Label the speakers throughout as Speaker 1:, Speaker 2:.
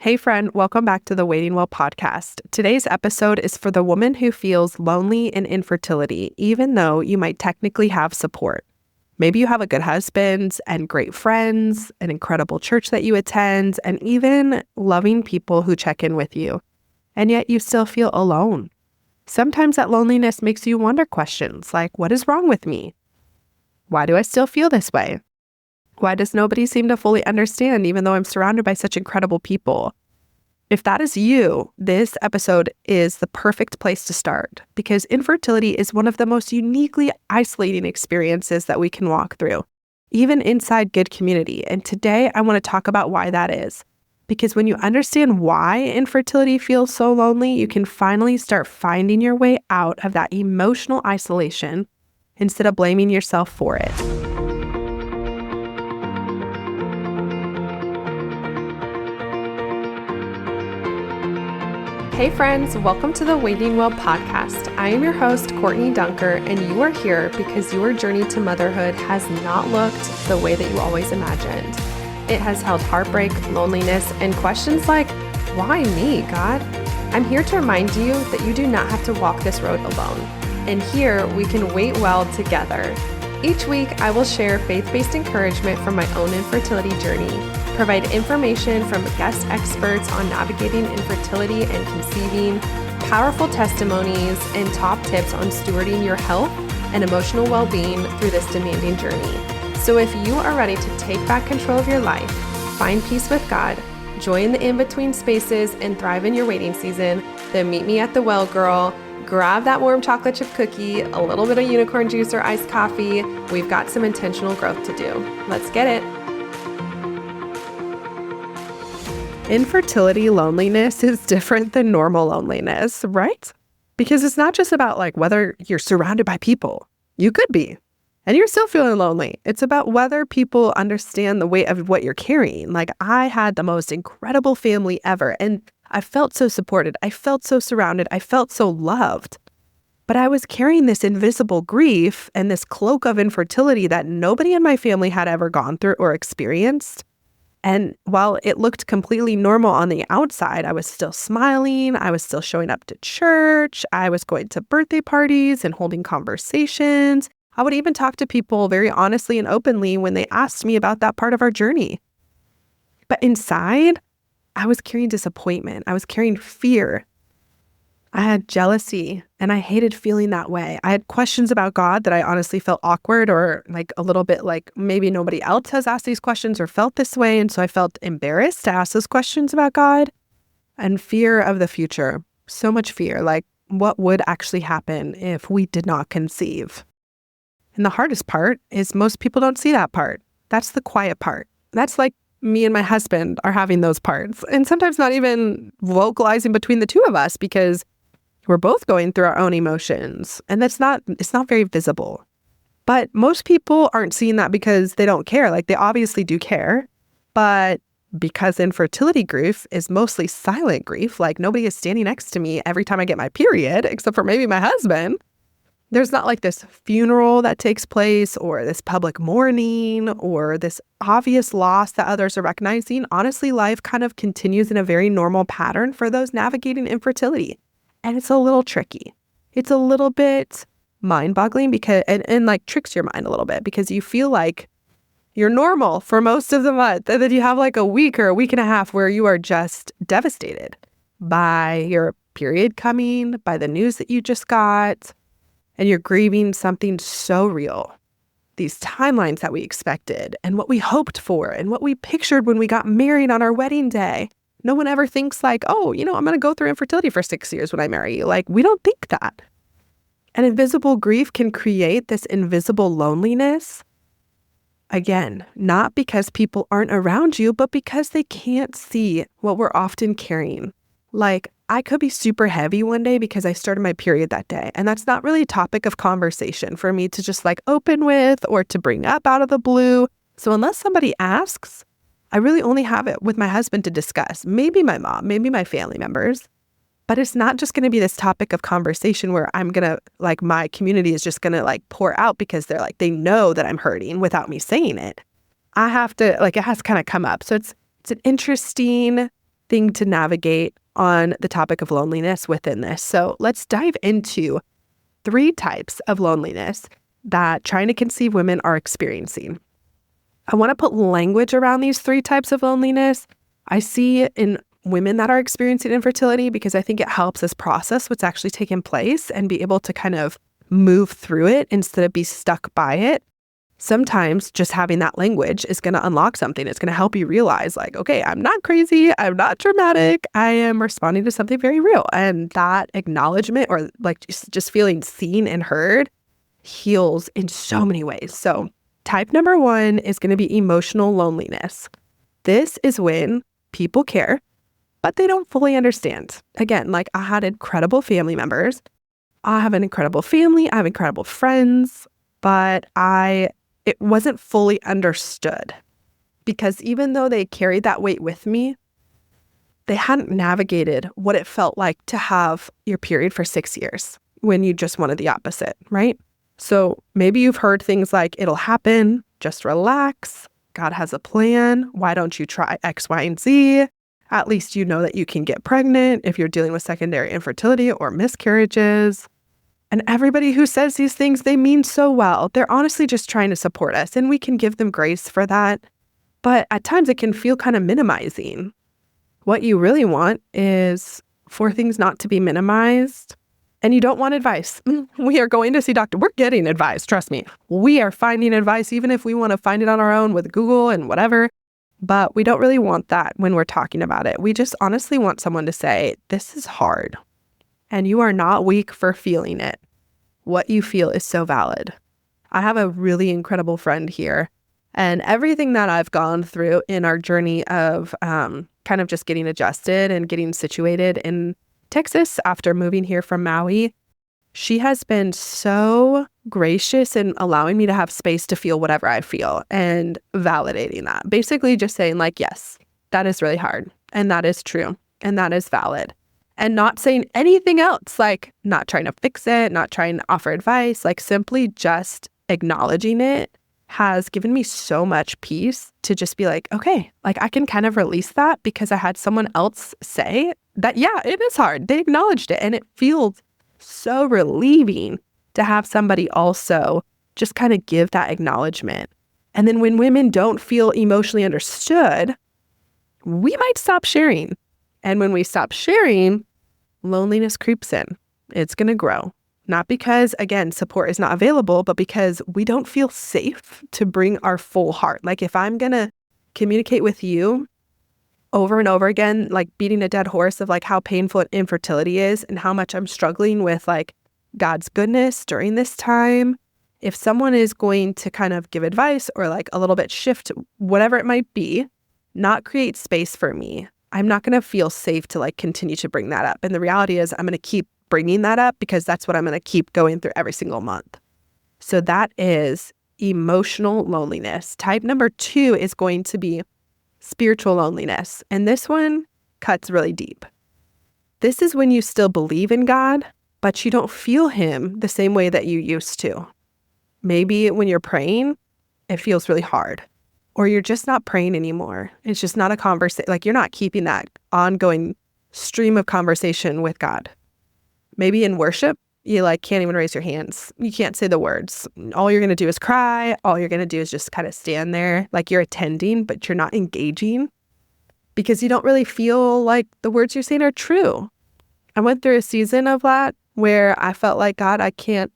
Speaker 1: Hey friend, welcome back to the Waiting Well podcast. Today's episode is for the woman who feels lonely in infertility, even though you might technically have support. Maybe you have a good husband and great friends, an incredible church that you attend, and even loving people who check in with you. And yet you still feel alone. Sometimes that loneliness makes you wonder questions like, what is wrong with me? Why do I still feel this way? Why does nobody seem to fully understand, even though I'm surrounded by such incredible people? If that is you, this episode is the perfect place to start because infertility is one of the most uniquely isolating experiences that we can walk through, even inside good community. And today I want to talk about why that is. Because when you understand why infertility feels so lonely, you can finally start finding your way out of that emotional isolation instead of blaming yourself for it. Hey friends, welcome to the Waiting Well podcast. I am your host, Courtney Dunker, and you are here because your journey to motherhood has not looked the way that you always imagined. It has held heartbreak, loneliness, and questions like, why me, God? I'm here to remind you that you do not have to walk this road alone. And here we can wait well together. Each week, I will share faith-based encouragement from my own infertility journey, provide information from guest experts on navigating infertility and conceiving, powerful testimonies, and top tips on stewarding your health and emotional well-being through this demanding journey. So if you are ready to take back control of your life, find peace with God, join the in-between spaces, and thrive in your waiting season, then meet me at the well, girl. Grab that warm chocolate chip cookie, a little bit of unicorn juice or iced coffee. We've got some intentional growth to do. Let's get it. Infertility loneliness is different than normal loneliness, right? Because it's not just about whether you're surrounded by people. You could be, and you're still feeling lonely. It's about whether people understand the weight of what you're carrying. I had the most incredible family ever, and I felt so supported. I felt so surrounded. I felt so loved. But I was carrying this invisible grief and this cloak of infertility that nobody in my family had ever gone through or experienced. And while it looked completely normal on the outside, I was still smiling. I was still showing up to church. I was going to birthday parties and holding conversations. I would even talk to people very honestly and openly when they asked me about that part of our journey. But inside, I was carrying disappointment. I was carrying fear. I had jealousy, and I hated feeling that way. I had questions about God that I honestly felt awkward or a little bit like maybe nobody else has asked these questions or felt this way. And so I felt embarrassed to ask those questions about God, and fear of the future. So much fear, what would actually happen if we did not conceive? And the hardest part is most people don't see that part. That's the quiet part. That's me and my husband are having those parts, and sometimes not even vocalizing between the two of us because we're both going through our own emotions, and it's not very visible. But most people aren't seeing that because they don't care. They obviously do care, but because infertility grief is mostly silent grief, nobody is standing next to me every time I get my period, except for maybe my husband. There's not this funeral that takes place or this public mourning or this obvious loss that others are recognizing. Honestly, life kind of continues in a very normal pattern for those navigating infertility. And it's a little tricky. It's a little bit mind-boggling because and tricks your mind a little bit because you feel like you're normal for most of the month. And then you have a week or a week and a half where you are just devastated by your period coming, by the news that you just got. And you're grieving something so real. These timelines that we expected and what we hoped for and what we pictured when we got married on our wedding day. No one ever thinks I'm going to go through infertility for 6 years when I marry you. We don't think that. And invisible grief can create this invisible loneliness. Again, not because people aren't around you, but because they can't see what we're often carrying. I could be super heavy one day because I started my period that day. And that's not really a topic of conversation for me to just open with or to bring up out of the blue. So unless somebody asks, I really only have it with my husband to discuss. Maybe my mom, maybe my family members. But it's not just going to be this topic of conversation where I'm going to, my community is just going to pour out because they know that I'm hurting without me saying it. I have to, it has to kind of come up. So it's an interesting thing to navigate on the topic of loneliness within this. So let's dive into 3 types of loneliness that trying to conceive women are experiencing. I want to put language around these 3 types of loneliness I see in women that are experiencing infertility, because I think it helps us process what's actually taking place and be able to kind of move through it instead of be stuck by it. Sometimes just having that language is going to unlock something. It's going to help you realize like, okay, I'm not crazy. I'm not dramatic. I am responding to something very real. And that acknowledgement, or like just feeling seen and heard, heals in so many ways. So type number 1 is going to be emotional loneliness. This is when people care, but they don't fully understand. Again, like I had incredible family members. I have an incredible family. I have incredible friends, but it wasn't fully understood, because even though they carried that weight with me, they hadn't navigated what it felt like to have your period for 6 years when you just wanted the opposite, right? So maybe you've heard things like, it'll happen, just relax, God has a plan, why don't you try X, Y, and Z? At least you know that you can get pregnant if you're dealing with secondary infertility or miscarriages. And everybody who says these things, they mean so well. They're honestly just trying to support us, and we can give them grace for that. But at times it can feel kind of minimizing. What you really want is for things not to be minimized. And you don't want advice. We are going to see doctor. We're getting advice. Trust me. We are finding advice, even if we want to find it on our own with Google and whatever. But we don't really want that when we're talking about it. We just honestly want someone to say, this is hard. And you are not weak for feeling it. What you feel is so valid. I have a really incredible friend here. And everything that I've gone through in our journey of kind of just getting adjusted and getting situated in Texas after moving here from Maui, she has been so gracious in allowing me to have space to feel whatever I feel and validating that. Basically just saying like, yes, that is really hard. And that is true. And that is valid. And not saying anything else, like not trying to fix it, not trying to offer advice, like simply just acknowledging it has given me so much peace to just be like, okay, like I can kind of release that because I had someone else say that, yeah, it is hard. They acknowledged it, and it feels so relieving to have somebody also just kind of give that acknowledgement. And then when women don't feel emotionally understood, we might stop sharing. And when we stop sharing, loneliness creeps in. It's going to grow. Not because, again, support is not available, but because we don't feel safe to bring our full heart. Like if I'm going to communicate with you over and over again, like beating a dead horse of like how painful infertility is and how much I'm struggling with like God's goodness during this time, if someone is going to kind of give advice or like a little bit shift, whatever it might be, not create space for me, I'm not going to feel safe to like continue to bring that up. And the reality is I'm going to keep bringing that up because that's what I'm going to keep going through every single month. So that is emotional loneliness. Type number 2 is going to be spiritual loneliness. And this one cuts really deep. This is when you still believe in God, but you don't feel him the same way that you used to. Maybe when you're praying, it feels really hard. Or you're just not praying anymore. It's just not a conversation. Like you're not keeping that ongoing stream of conversation with God. Maybe in worship, you like can't even raise your hands. You can't say the words. All you're going to do is cry. All you're going to do is just kind of stand there like you're attending, but you're not engaging because you don't really feel like the words you're saying are true. I went through a season of that where I felt like, God, I can't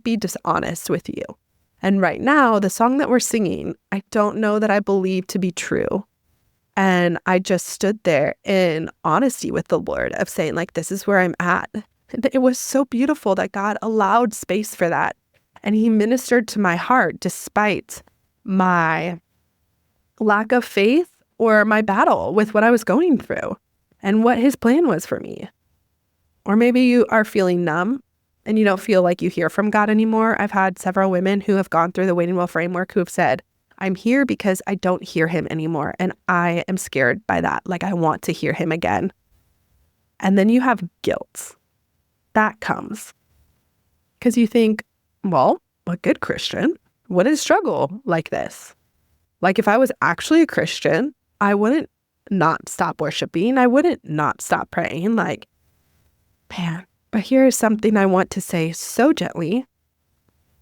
Speaker 1: be dishonest with you. And right now, the song that we're singing, I don't know that I believe to be true. And I just stood there in honesty with the Lord of saying, like, this is where I'm at. And it was so beautiful that God allowed space for that. And he ministered to my heart despite my lack of faith or my battle with what I was going through and what his plan was for me. Or maybe you are feeling numb and you don't feel like you hear from God anymore. I've had several women who have gone through the waiting well framework who have said, I'm here because I don't hear him anymore. And I am scared by that. Like I want to hear him again. And then you have guilt. That comes because you think, well, a good Christian wouldn't struggle like this. Like if I was actually a Christian, I wouldn't not stop worshiping. I wouldn't not stop praying. Like, man, but here is something I want to say so gently.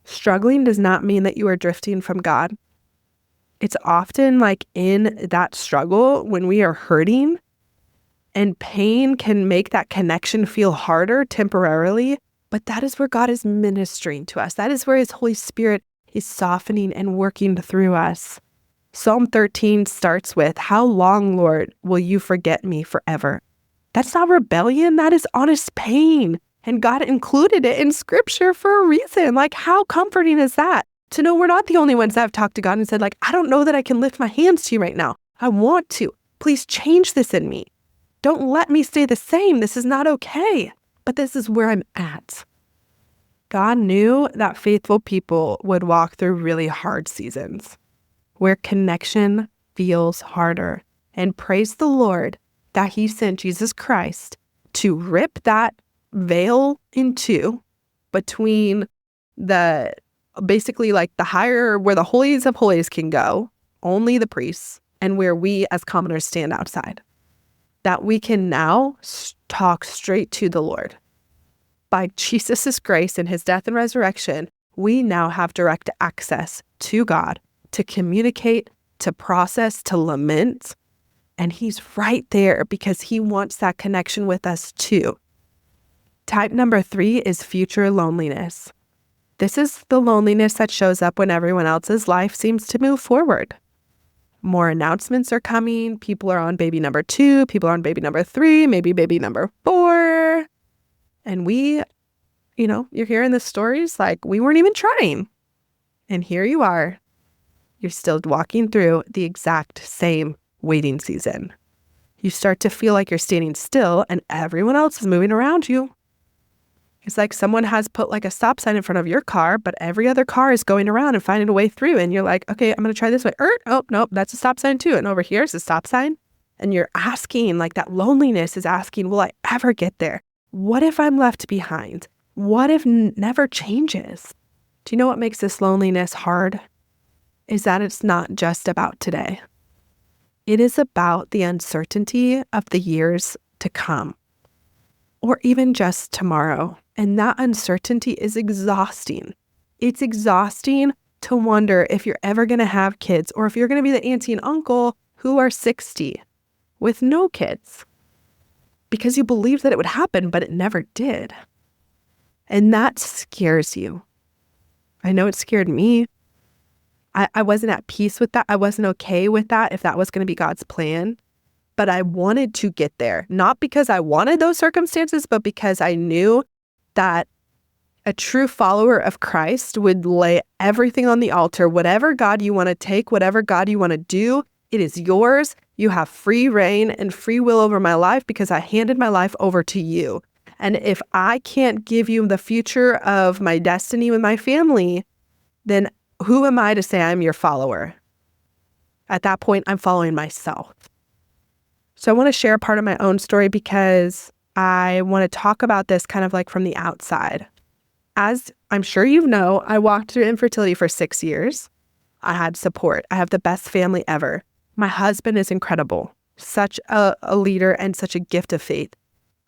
Speaker 1: Struggling does not mean that you are drifting from God. It's often like in that struggle when we are hurting, and pain can make that connection feel harder temporarily, but that is where God is ministering to us. That is where His Holy Spirit is softening and working through us. Psalm 13 starts with, "How long, Lord, will you forget me forever?" That's not rebellion. That is honest pain. And God included it in Scripture for a reason. Like, how comforting is that? To know we're not the only ones that have talked to God and said, like, I don't know that I can lift my hands to you right now. I want to. Please change this in me. Don't let me stay the same. This is not okay. But this is where I'm at. God knew that faithful people would walk through really hard seasons where connection feels harder. And praise the Lord that He sent Jesus Christ to rip that veil in two between the basically like the higher where the holies of holies can go, only the priests, and where we as commoners stand outside. That we can now talk straight to the Lord. By Jesus' grace and His death and resurrection, we now have direct access to God to communicate, to process, to lament. And He's right there because He wants that connection with us too. Type number 3 is future loneliness. This is the loneliness that shows up when everyone else's life seems to move forward. More announcements are coming. People are on baby number 2. People are on baby number 3, maybe baby number 4. And we, you're hearing the stories like we weren't even trying. And here you are. You're still walking through the exact same waiting season. You start to feel like you're standing still and everyone else is moving around you. It's like someone has put like a stop sign in front of your car, but every other car is going around and finding a way through. And you're like, okay, I'm going to try this way. Oh, nope, that's a stop sign too. And over here is a stop sign. And you're asking, like that loneliness is asking, will I ever get there? What if I'm left behind? What if never changes? Do you know what makes this loneliness hard? Is that it's not just about today. It is about the uncertainty of the years to come, or even just tomorrow. And that uncertainty is exhausting. It's exhausting to wonder if you're ever going to have kids, or if you're going to be the auntie and uncle who are 60 with no kids because you believed that it would happen, but it never did. And that scares you. I know it scared me. I wasn't at peace with that. I wasn't okay with that if that was going to be God's plan. But I wanted to get there, not because I wanted those circumstances, but because I knew that a true follower of Christ would lay everything on the altar. Whatever God you want to take, whatever God you want to do, it is yours. You have free reign and free will over my life because I handed my life over to you. And if I can't give you the future of my destiny with my family, then who am I to say I'm your follower? At that point, I'm following myself. So I want to share part of my own story because I want to talk about this kind of like from the outside. As I'm sure you know, I walked through infertility for 6 years. I had support. I have the best family ever. My husband is incredible, such a leader and such a gift of faith.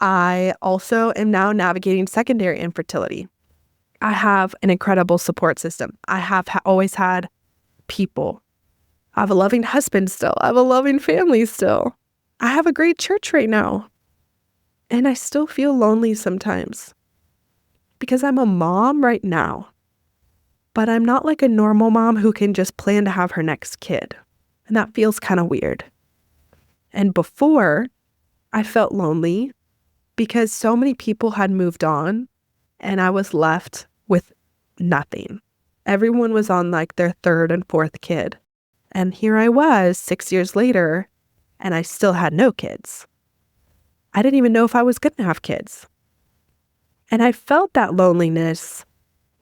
Speaker 1: I also am now navigating secondary infertility. I have an incredible support system. I have always had people. I have a loving husband still. I have a loving family still. I have a great church right now. And I still feel lonely sometimes because I'm a mom right now. But I'm not like a normal mom who can just plan to have her next kid. And that feels kind of weird. And before, I felt lonely because so many people had moved on and I was left with nothing. Everyone was on like their 3rd and 4th kid. And here I was 6 years later and I still had no kids. I didn't even know if I was going to have kids. And I felt that loneliness,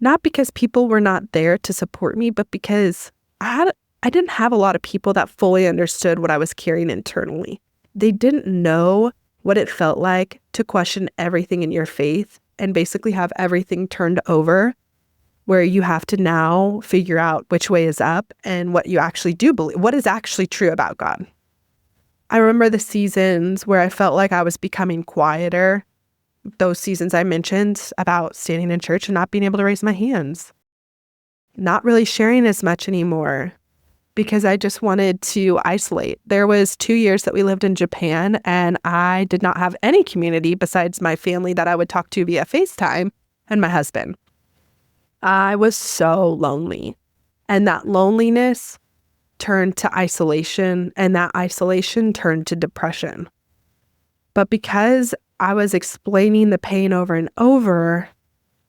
Speaker 1: not because people were not there to support me, but because I didn't have a lot of people that fully understood what I was carrying internally. They didn't know what it felt like to question everything in your faith and basically have everything turned over, where you have to now figure out which way is up and what you actually do believe, what is actually true about God. I remember the seasons where I felt like I was becoming quieter. Those seasons I mentioned about standing in church and not being able to raise my hands. Not really sharing as much anymore because I just wanted to isolate. There was 2 years that we lived in Japan and I did not have any community besides my family that I would talk to via FaceTime and my husband. I was so lonely. And that loneliness turned to isolation, and that isolation turned to depression. But because I was explaining the pain over and over,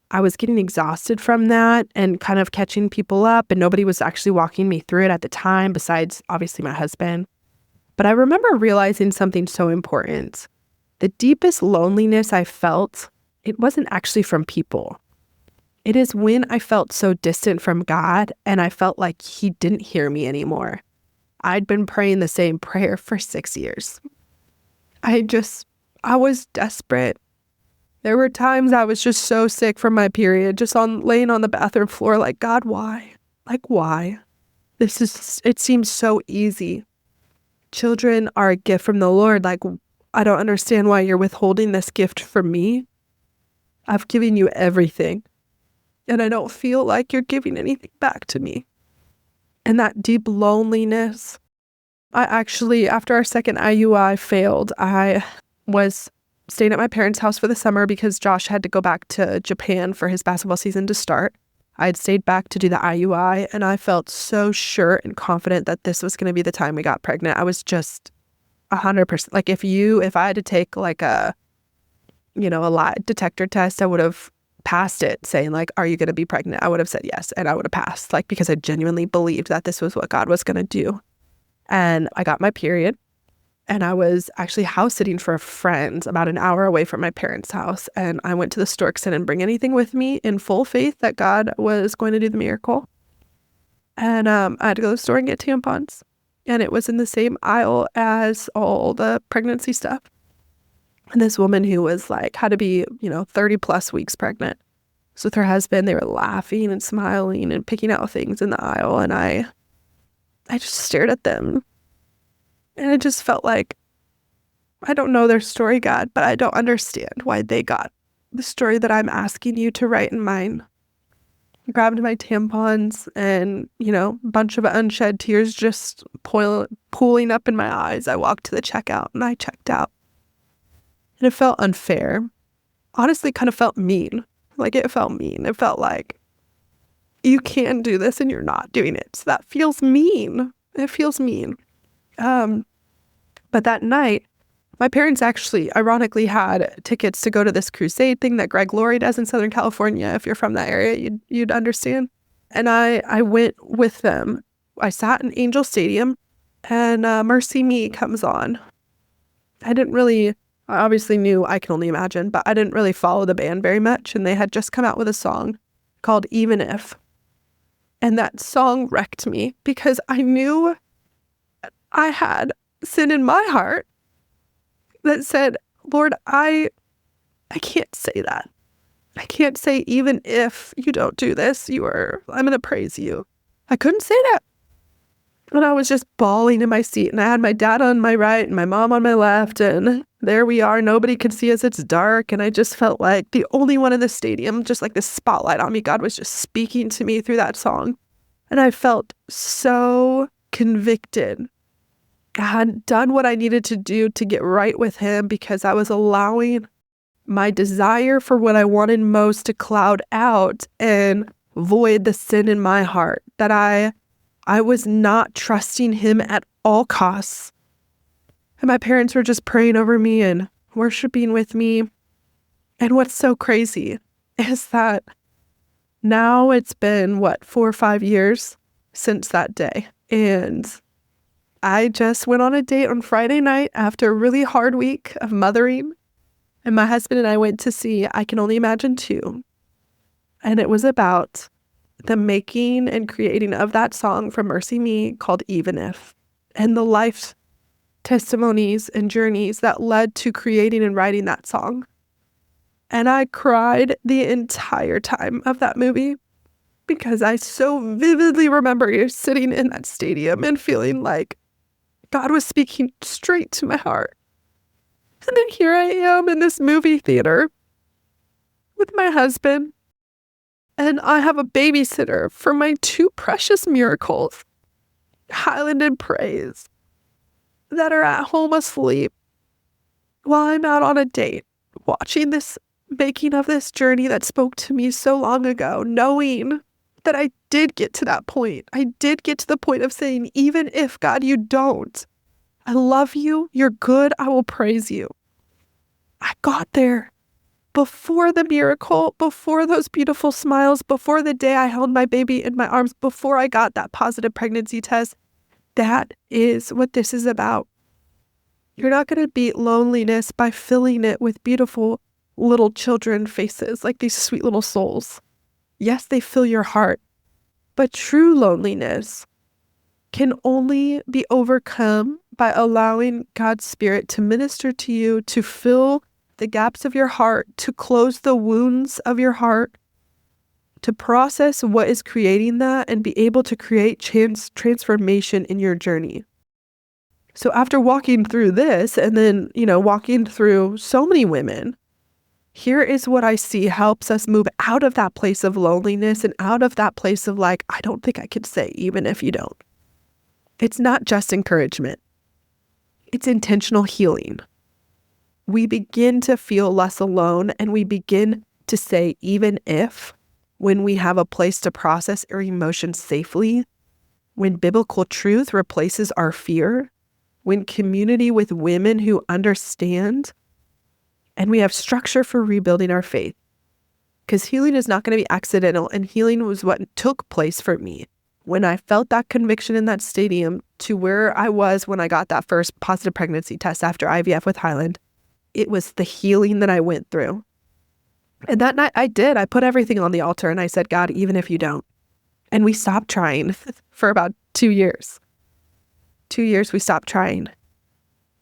Speaker 1: I was getting exhausted from that and kind of catching people up, and nobody was actually walking me through it at the time besides obviously my husband. But I remember realizing something so important. The deepest loneliness I felt, it wasn't actually from people. It is when I felt so distant from God and I felt like he didn't hear me anymore. I'd been praying the same prayer for 6 years. I was desperate. There were times I was just so sick from my period, just laying on the bathroom floor like, God, why? Like, why? It seems so easy. Children are a gift from the Lord. Like, I don't understand why you're withholding this gift from me. I've given you everything. And I don't feel like you're giving anything back to me. And that deep loneliness, I actually, after our second IUI failed, I was staying at my parents' house for the summer because Josh had to go back to Japan for his basketball season to start. I had stayed back to do the IUI, and I felt so sure and confident that this was going to be the time we got pregnant. I was just 100%. Like if I had to take like a lie detector test, I would have passed it saying like, are you going to be pregnant? I would have said yes, and I would have passed, like, because I genuinely believed that this was what God was going to do. And I got my period, and I was actually house sitting for a friend about an hour away from my parents' house. And I went to the store because I didn't bring anything with me, in full faith that God was going to do the miracle. And I had to go to the store and get tampons. And it was in the same aisle as all the pregnancy stuff. And this woman who was like, had to be, 30 plus weeks pregnant, was with her husband. They were laughing and smiling and picking out things in the aisle. And I just stared at them. And it just felt like, I don't know their story, God, but I don't understand why they got the story that I'm asking you to write in mine. I grabbed my tampons and, a bunch of unshed tears just pooling up in my eyes. I walked to the checkout and I checked out. And it felt unfair. Honestly, kind of felt mean. Like it felt mean. It felt like you can do this and you're not doing it. So that feels mean. It feels mean. But that night, my parents actually ironically had tickets to go to this crusade thing that Greg Laurie does in Southern California. If you're from that area, you'd understand. And I went with them. I sat in Angel Stadium, and Mercy Me comes on. I obviously knew I Can Only Imagine, but I didn't really follow the band very much. And they had just come out with a song called Even If. And that song wrecked me because I knew I had sin in my heart that said, Lord, I can't say that. I can't say, even if you don't do this, I'm going to praise you. I couldn't say that. And I was just bawling in my seat, and I had my dad on my right and my mom on my left, and there we are. Nobody could see us. It's dark. And I just felt like the only one in the stadium, just like this spotlight on me. God was just speaking to me through that song. And I felt so convicted. I had done what I needed to do to get right with him because I was allowing my desire for what I wanted most to cloud out and void the sin in my heart, that I was not trusting him at all costs. And my parents were just praying over me and worshiping with me. And what's so crazy is that now it's been, 4 or 5 years since that day. And I just went on a date on Friday night after a really hard week of mothering. And my husband and I went to see I Can Only Imagine 2. And it was about the making and creating of that song from Mercy Me called Even If, and the life testimonies and journeys that led to creating and writing that song. And I cried the entire time of that movie because I so vividly remember sitting in that stadium and feeling like God was speaking straight to my heart. And then here I am in this movie theater with my husband, and I have a babysitter for my two precious miracles, Highland and Praise, that are at home asleep while I'm out on a date, watching this making of this journey that spoke to me so long ago, knowing that I did get to that point. I did get to the point of saying, even if, God, you don't, I love you, you're good, I will praise you. I got there before the miracle, before those beautiful smiles, before the day I held my baby in my arms, before I got that positive pregnancy test. That is what this is about. You're not going to beat loneliness by filling it with beautiful little children faces, like these sweet little souls. Yes, they fill your heart, but true loneliness can only be overcome by allowing God's Spirit to minister to you, to fill the gaps of your heart, to close the wounds of your heart, to process what is creating that and be able to create transformation in your journey. So after walking through this and then, walking through so many women, here is what I see helps us move out of that place of loneliness and out of that place of I don't think I could say, even if you don't. It's not just encouragement. It's intentional healing. We begin to feel less alone, and we begin to say, even if, when we have a place to process our emotions safely, when biblical truth replaces our fear, when community with women who understand, and we have structure for rebuilding our faith. Because healing is not going to be accidental, and healing was what took place for me. When I felt that conviction in that stadium to where I was when I got that first positive pregnancy test after IVF with Highland, it was the healing that I went through. And that night I put everything on the altar and I said, God, even if you don't. And we stopped trying for about 2 years. 2 years we stopped trying.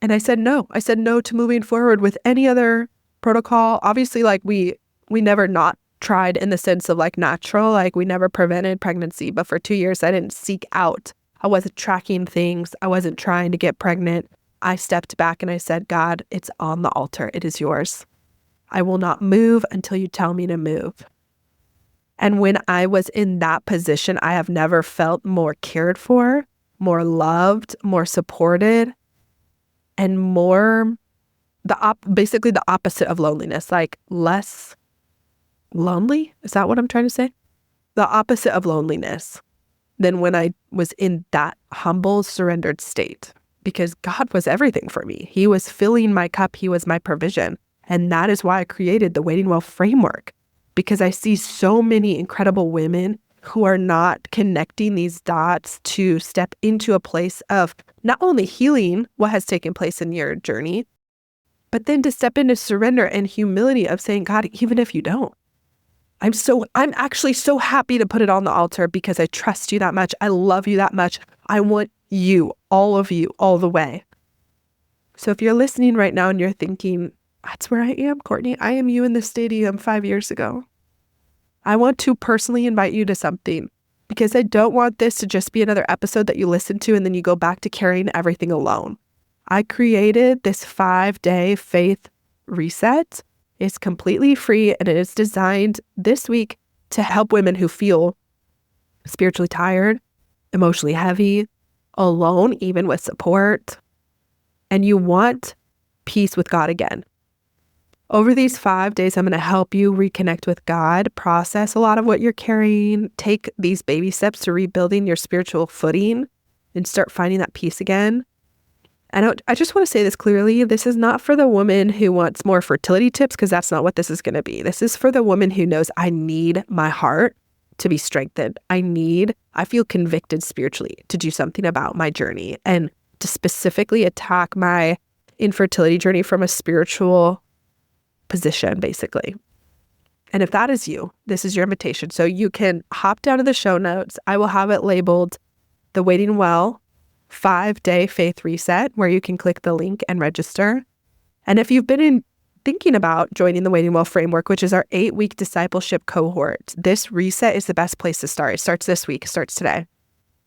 Speaker 1: And I said no. I said no to moving forward with any other protocol. Obviously, we never not tried in the sense of natural, we never prevented pregnancy. But for 2 years, I didn't seek out. I wasn't tracking things. I wasn't trying to get pregnant. I stepped back and I said, God, it's on the altar. It is yours. I will not move until you tell me to move. And when I was in that position, I have never felt more cared for, more loved, more supported, and more basically the opposite of loneliness, less lonely. Is that what I'm trying to say? The opposite of loneliness than when I was in that humble, surrendered state. Because God was everything for me. He was filling my cup. He was my provision. And that is why I created the Waiting Well framework. Because I see so many incredible women who are not connecting these dots to step into a place of not only healing what has taken place in your journey, but then to step into surrender and humility of saying, God, even if you don't, I'm actually so happy to put it on the altar because I trust you that much. I love you that much. I want you, all of you, all the way. So if you're listening right now and you're thinking, that's where I am, Courtney. I am you in the stadium 5 years ago. I want to personally invite you to something because I don't want this to just be another episode that you listen to and then you go back to carrying everything alone. I created this 5-day faith reset. It's completely free and it is designed this week to help women who feel spiritually tired, emotionally heavy, alone, even with support, and you want peace with God again. Over these 5 days, I'm going to help you reconnect with God, process a lot of what you're carrying, take these baby steps to rebuilding your spiritual footing, and start finding that peace again. And I just want to say this clearly. This is not for the woman who wants more fertility tips, because that's not what this is going to be. This is for the woman who knows I need my heart to be strengthened. I feel convicted spiritually to do something about my journey and to specifically attack my infertility journey from a spiritual position, basically. And if that is you, this is your invitation. So you can hop down to the show notes. I will have it labeled the Waiting Well 5-day faith reset, where you can click the link and register. And if you've been thinking about joining the Waiting Well framework, which is our 8-week discipleship cohort, this reset is the best place to start. It starts this week, it starts today.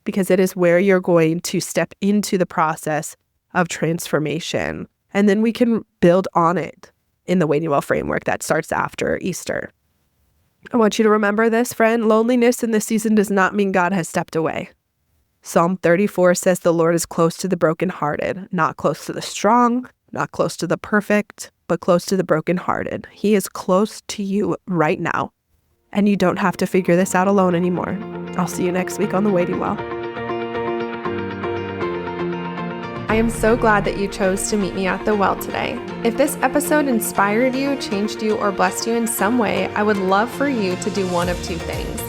Speaker 1: because it is where you're going to step into the process of transformation. And then we can build on it in the Waiting Well framework that starts after Easter. I want you to remember this, friend. Loneliness in this season does not mean God has stepped away. Psalm 34 says the Lord is close to the brokenhearted, not close to the strong, not close to the perfect, but close to the brokenhearted. He is close to you right now, and you don't have to figure this out alone anymore. I'll see you next week on The Waiting Well. I am so glad that you chose to meet me at the well today. If this episode inspired you, changed you, or blessed you in some way, I would love for you to do one of two things.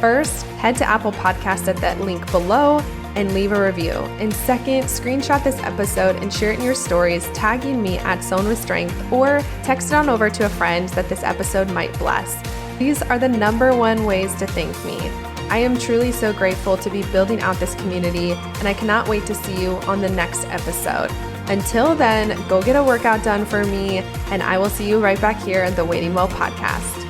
Speaker 1: First, head to Apple Podcasts at that link below and leave a review. And second, screenshot this episode and share it in your stories, tagging me at Sown with Strength, or text it on over to a friend that this episode might bless. These are the number one ways to thank me. I am truly so grateful to be building out this community, and I cannot wait to see you on the next episode. Until then, go get a workout done for me, and I will see you right back here at the Waiting Well podcast.